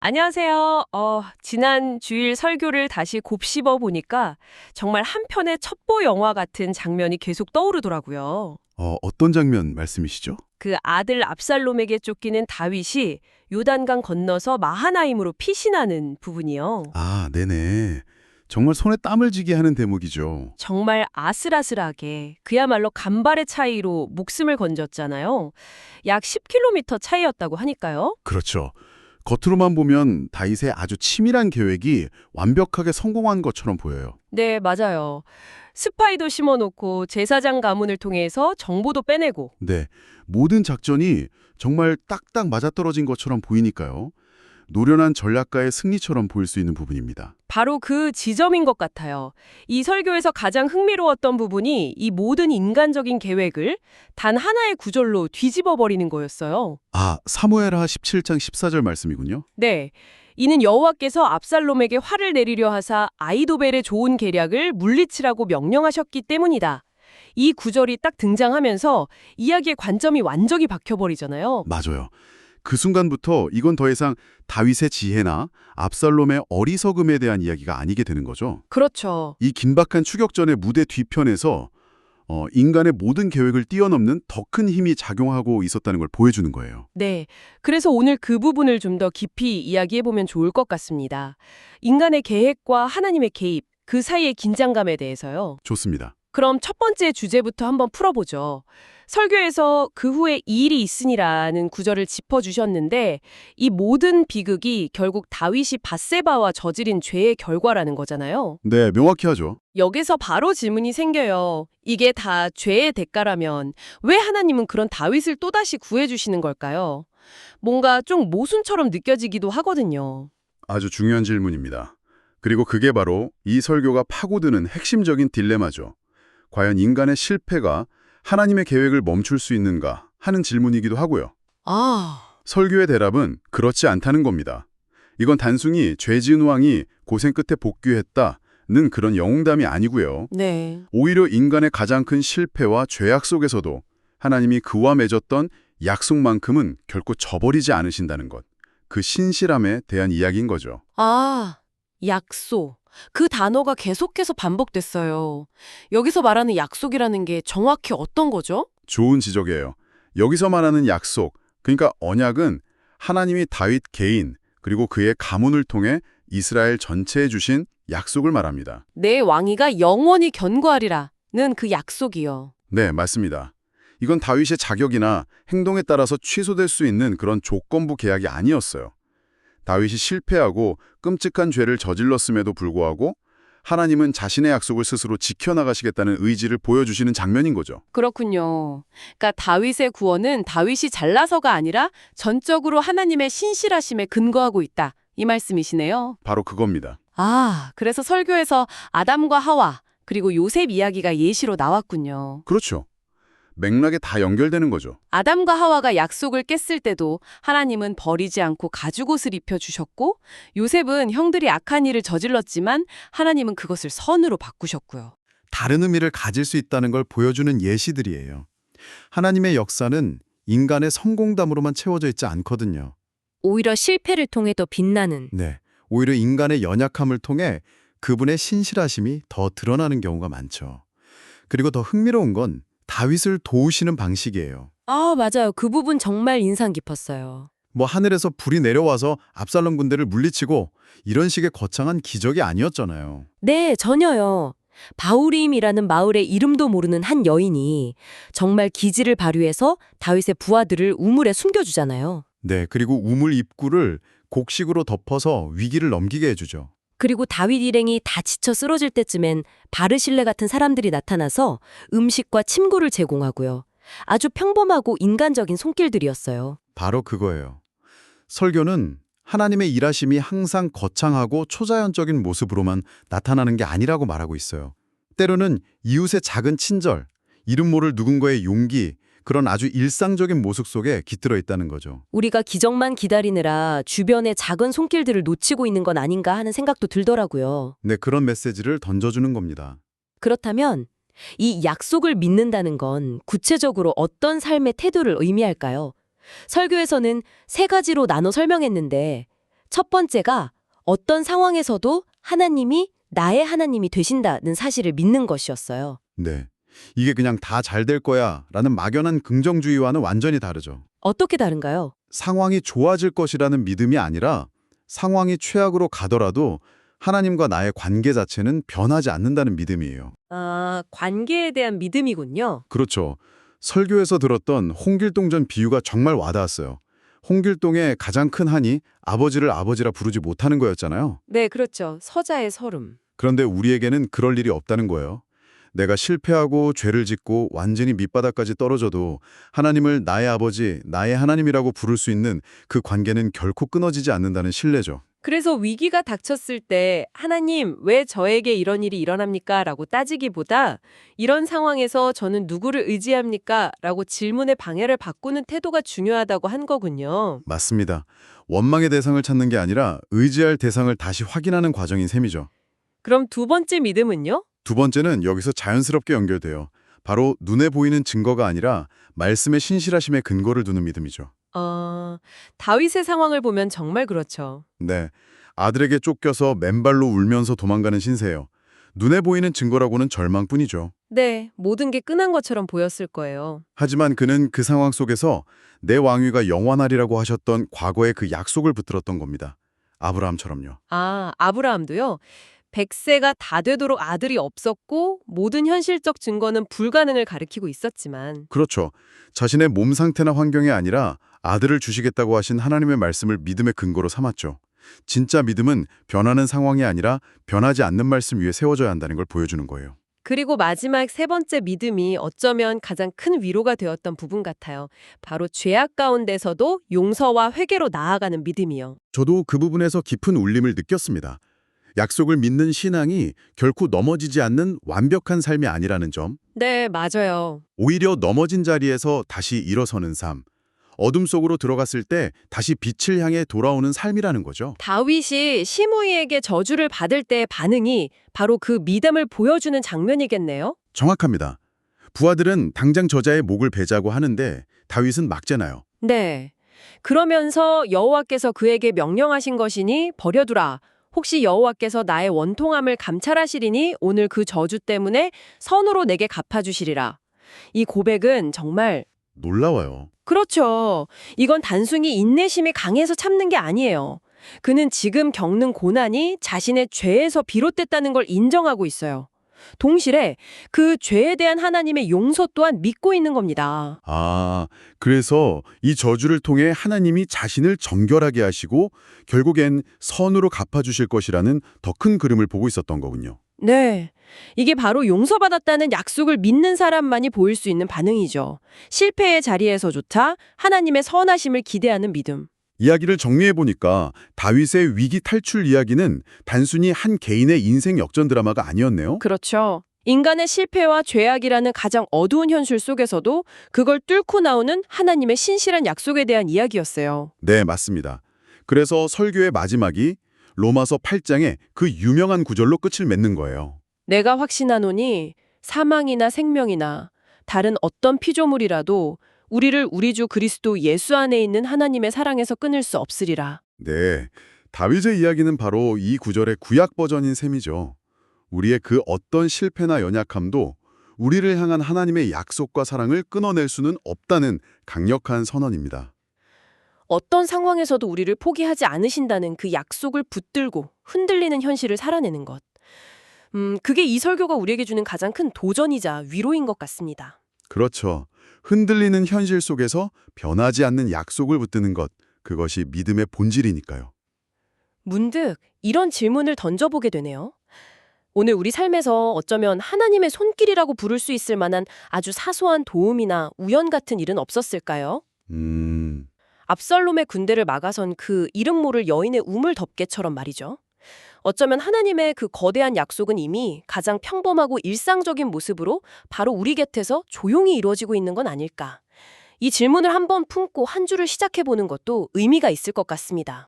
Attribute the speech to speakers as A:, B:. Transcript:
A: 안녕하세요. 지난 주일 설교를 다시 곱씹어 보니까 정말 한 편의 첩보 영화 같은 장면이 계속 떠오르더라고요.
B: 어떤 장면 말씀이시죠?
A: 그 아들 압살롬에게 쫓기는 다윗이 요단강 건너서 마하나임으로 피신하는 부분이요.
B: 아, 네네. 정말 손에 땀을 쥐게 하는 대목이죠.
A: 정말 아슬아슬하게 그야말로 간발의 차이로 목숨을 건졌잖아요. 약 10km 차이였다고 하니까요.
B: 그렇죠. 겉으로만 보면 다윗의 아주 치밀한 계획이 완벽하게 성공한 것처럼 보여요.
A: 네, 맞아요. 스파이도 심어놓고 제사장 가문을 통해서 정보도 빼내고
B: 네, 모든 작전이 정말 딱딱 맞아떨어진 것처럼 보이니까요. 노련한 전략가의 승리처럼 보일 수 있는 부분입니다.
A: 바로 그 지점인 것 같아요. 이 설교에서 가장 흥미로웠던 부분이 이 모든 인간적인 계획을 단 하나의 구절로 뒤집어 버리는 거였어요.
B: 아, 사무엘하 17장 14절 말씀이군요.
A: 네. 이는 여호와께서 압살롬에게 화를 내리려 하사 아이도벨의 좋은 계략을 물리치라고 명령하셨기 때문이다. 이 구절이 딱 등장하면서 이야기의 관점이 완전히 바뀌어버리잖아요.
B: 맞아요. 그 순간부터 이건 더 이상 다윗의 지혜나 압살롬의 어리석음에 대한 이야기가 아니게 되는 거죠.
A: 그렇죠.
B: 이 긴박한 추격전의 무대 뒤편에서 인간의 모든 계획을 뛰어넘는 더 큰 힘이 작용하고 있었다는 걸 보여주는 거예요.
A: 네. 그래서 오늘 그 부분을 좀 더 깊이 이야기해보면 좋을 것 같습니다. 인간의 계획과 하나님의 개입, 그 사이의 긴장감에 대해서요.
B: 좋습니다.
A: 그럼 첫 번째 주제부터 한번 풀어보죠. 설교에서 그 후에 이 일이 있으니라는 구절을 짚어주셨는데 이 모든 비극이 결국 다윗이 밧세바와 저지른 죄의 결과라는 거잖아요.
B: 네, 명확히 하죠.
A: 여기서 바로 질문이 생겨요. 이게 다 죄의 대가라면 왜 하나님은 그런 다윗을 또다시 구해주시는 걸까요? 뭔가 좀 모순처럼 느껴지기도 하거든요.
B: 아주 중요한 질문입니다. 그리고 그게 바로 이 설교가 파고드는 핵심적인 딜레마죠. 과연 인간의 실패가 하나님의 계획을 멈출 수 있는가 하는 질문이기도 하고요.
A: 아,
B: 설교의 대답은 그렇지 않다는 겁니다. 이건 단순히 죄 지은 왕이 고생 끝에 복귀했다는 그런 영웅담이 아니고요.
A: 네.
B: 오히려 인간의 가장 큰 실패와 죄악 속에서도 하나님이 그와 맺었던 약속만큼은 결코 저버리지 않으신다는 것. 그 신실함에 대한 이야기인 거죠.
A: 아, 약속. 그 단어가 계속해서 반복됐어요. 여기서 말하는 약속이라는 게 정확히 어떤 거죠?
B: 좋은 지적이에요. 여기서 말하는 약속, 그러니까 언약은 하나님이 다윗 개인 그리고 그의 가문을 통해 이스라엘 전체에 주신 약속을 말합니다.
A: 내 왕위가 영원히 견고하리라는 그 약속이요.
B: 네, 맞습니다. 이건 다윗의 자격이나 행동에 따라서 취소될 수 있는 그런 조건부 계약이 아니었어요. 다윗이 실패하고 끔찍한 죄를 저질렀음에도 불구하고 하나님은 자신의 약속을 스스로 지켜나가시겠다는 의지를 보여주시는 장면인 거죠.
A: 그렇군요. 그러니까 다윗의 구원은 다윗이 잘나서가 아니라 전적으로 하나님의 신실하심에 근거하고 있다. 이 말씀이시네요.
B: 바로 그겁니다.
A: 아, 그래서 설교에서 아담과 하와 그리고 요셉 이야기가 예시로 나왔군요.
B: 그렇죠. 맥락에 다 연결되는 거죠.
A: 아담과 하와가 약속을 깼을 때도 하나님은 버리지 않고 가죽옷을 입혀주셨고 요셉은 형들이 악한 일을 저질렀지만 하나님은 그것을 선으로 바꾸셨고요.
C: 다른 의미를 가질 수 있다는 걸 보여주는 예시들이에요. 하나님의 역사는 인간의 성공담으로만 채워져 있지 않거든요.
D: 오히려 실패를 통해 더 빛나는.
C: 네, 오히려 인간의 연약함을 통해 그분의 신실하심이 더 드러나는 경우가 많죠. 그리고 더 흥미로운 건 다윗을 도우시는 방식이에요.
D: 아, 맞아요. 그 부분 정말 인상 깊었어요.
C: 뭐 하늘에서 불이 내려와서 압살롬 군대를 물리치고 이런 식의 거창한 기적이 아니었잖아요.
D: 네, 전혀요. 바우림이라는 마을의 이름도 모르는 한 여인이 정말 기지를 발휘해서 다윗의 부하들을 우물에 숨겨주잖아요.
C: 네, 그리고 우물 입구를 곡식으로 덮어서 위기를 넘기게 해주죠.
D: 그리고 다윗 일행이 다 지쳐 쓰러질 때쯤엔 바르실레 같은 사람들이 나타나서 음식과 침구를 제공하고요. 아주 평범하고 인간적인 손길들이었어요.
C: 바로 그거예요. 설교는 하나님의 일하심이 항상 거창하고 초자연적인 모습으로만 나타나는 게 아니라고 말하고 있어요. 때로는 이웃의 작은 친절, 이름 모를 누군가의 용기, 그런 아주 일상적인 모습 속에 깃들어 있다는 거죠.
D: 우리가 기적만 기다리느라 주변의 작은 손길들을 놓치고 있는 건 아닌가 하는 생각도 들더라고요.
C: 네, 그런 메시지를 던져주는 겁니다.
D: 그렇다면 이 약속을 믿는다는 건 구체적으로 어떤 삶의 태도를 의미할까요? 설교에서는 세 가지로 나눠 설명했는데 첫 번째가 어떤 상황에서도 하나님이 나의 하나님이 되신다는 사실을 믿는 것이었어요.
C: 네. 이게 그냥 다 잘 될 거야 라는 막연한 긍정주의와는 완전히 다르죠.
D: 어떻게 다른가요?
C: 상황이 좋아질 것이라는 믿음이 아니라 상황이 최악으로 가더라도 하나님과 나의 관계 자체는 변하지 않는다는 믿음이에요.
D: 아, 관계에 대한 믿음이군요.
C: 그렇죠. 설교에서 들었던 홍길동전 비유가 정말 와닿았어요. 홍길동의 가장 큰 한이 아버지를 아버지라 부르지 못하는 거였잖아요.
D: 네, 그렇죠. 서자의 서름.
C: 그런데 우리에게는 그럴 일이 없다는 거예요. 내가 실패하고 죄를 짓고 완전히 밑바닥까지 떨어져도 하나님을 나의 아버지, 나의 하나님이라고 부를 수 있는 그 관계는 결코 끊어지지 않는다는 신뢰죠.
A: 그래서 위기가 닥쳤을 때 하나님 왜 저에게 이런 일이 일어납니까? 라고 따지기보다 이런 상황에서 저는 누구를 의지합니까? 라고 질문의 방향을 바꾸는 태도가 중요하다고 한 거군요.
C: 맞습니다. 원망의 대상을 찾는 게 아니라 의지할 대상을 다시 확인하는 과정인 셈이죠.
A: 그럼 두 번째 믿음은요?
C: 두 번째는 여기서 자연스럽게 연결돼요. 바로 눈에 보이는 증거가 아니라 말씀의 신실하심에 근거를 두는 믿음이죠.
A: 다윗의 상황을 보면 정말 그렇죠.
C: 네, 아들에게 쫓겨서 맨발로 울면서 도망가는 신세예요. 눈에 보이는 증거라고는 절망뿐이죠.
A: 네, 모든 게 끝난 것처럼 보였을 거예요.
C: 하지만 그는 그 상황 속에서 내 왕위가 영원하리라고 하셨던 과거의 그 약속을 붙들었던 겁니다. 아브라함처럼요.
A: 아, 아브라함도요? 100세가 다 되도록 아들이 없었고 모든 현실적 증거는 불가능을 가리키고 있었지만
C: 그렇죠. 자신의 몸 상태나 환경이 아니라 아들을 주시겠다고 하신 하나님의 말씀을 믿음의 근거로 삼았죠. 진짜 믿음은 변하는 상황이 아니라 변하지 않는 말씀 위에 세워져야 한다는 걸 보여주는 거예요.
A: 그리고 마지막 세 번째 믿음이 어쩌면 가장 큰 위로가 되었던 부분 같아요. 바로 죄악 가운데서도 용서와 회개로 나아가는 믿음이요.
C: 저도 그 부분에서 깊은 울림을 느꼈습니다. 약속을 믿는 신앙이 결코 넘어지지 않는 완벽한 삶이 아니라는 점,
A: 네, 맞아요.
C: 오히려 넘어진 자리에서 다시 일어서는 삶, 어둠 속으로 들어갔을 때 다시 빛을 향해 돌아오는 삶이라는 거죠.
A: 다윗이 시므이에게 저주를 받을 때의 반응이 바로 그 믿음을 보여주는 장면이겠네요.
C: 정확합니다. 부하들은 당장 저자의 목을 베자고 하는데 다윗은 막잖아요.
A: 네. 그러면서 여호와께서 그에게 명령하신 것이니 버려두라. 혹시 여호와께서 나의 원통함을 감찰하시리니 오늘 그 저주 때문에 선으로 내게 갚아주시리라. 이 고백은 정말
C: 놀라워요.
A: 그렇죠. 이건 단순히 인내심이 강해서 참는 게 아니에요. 그는 지금 겪는 고난이 자신의 죄에서 비롯됐다는 걸 인정하고 있어요. 동시에 그 죄에 대한 하나님의 용서 또한 믿고 있는 겁니다.
C: 아, 그래서 이 저주를 통해 하나님이 자신을 정결하게 하시고 결국엔 선으로 갚아주실 것이라는 더 큰 그림을 보고 있었던 거군요.
A: 네. 이게 바로 용서받았다는 약속을 믿는 사람만이 보일 수 있는 반응이죠. 실패의 자리에서조차 하나님의 선하심을 기대하는 믿음.
C: 이야기를 정리해보니까 다윗의 위기 탈출 이야기는 단순히 한 개인의 인생 역전 드라마가 아니었네요.
A: 그렇죠. 인간의 실패와 죄악이라는 가장 어두운 현실 속에서도 그걸 뚫고 나오는 하나님의 신실한 약속에 대한 이야기였어요.
C: 네, 맞습니다. 그래서 설교의 마지막이 로마서 8장의 그 유명한 구절로 끝을 맺는 거예요.
A: 내가 확신하노니 사망이나 생명이나 다른 어떤 피조물이라도 우리를 우리 주 그리스도 예수 안에 있는 하나님의 사랑에서 끊을 수 없으리라.
C: 네, 다윗의 이야기는 바로 이 구절의 구약 버전인 셈이죠. 우리의 그 어떤 실패나 연약함도 우리를 향한 하나님의 약속과 사랑을 끊어낼 수는 없다는 강력한 선언입니다.
A: 어떤 상황에서도 우리를 포기하지 않으신다는 그 약속을 붙들고 흔들리는 현실을 살아내는 것. 그게 이 설교가 우리에게 주는 가장 큰 도전이자 위로인 것 같습니다.
C: 그렇죠. 흔들리는 현실 속에서 변하지 않는 약속을 붙드는 것, 그것이 믿음의 본질이니까요.
A: 문득 이런 질문을 던져보게 되네요. 오늘 우리 삶에서 어쩌면 하나님의 손길이라고 부를 수 있을 만한 아주 사소한 도움이나 우연 같은 일은 없었을까요? 압살롬의 군대를 막아선 그 이름 모를 여인의 우물덮개처럼 말이죠. 어쩌면 하나님의 그 거대한 약속은 이미 가장 평범하고 일상적인 모습으로 바로 우리 곁에서 조용히 이루어지고 있는 건 아닐까. 이 질문을 한번 품고 한 주를 시작해보는 것도 의미가 있을 것 같습니다.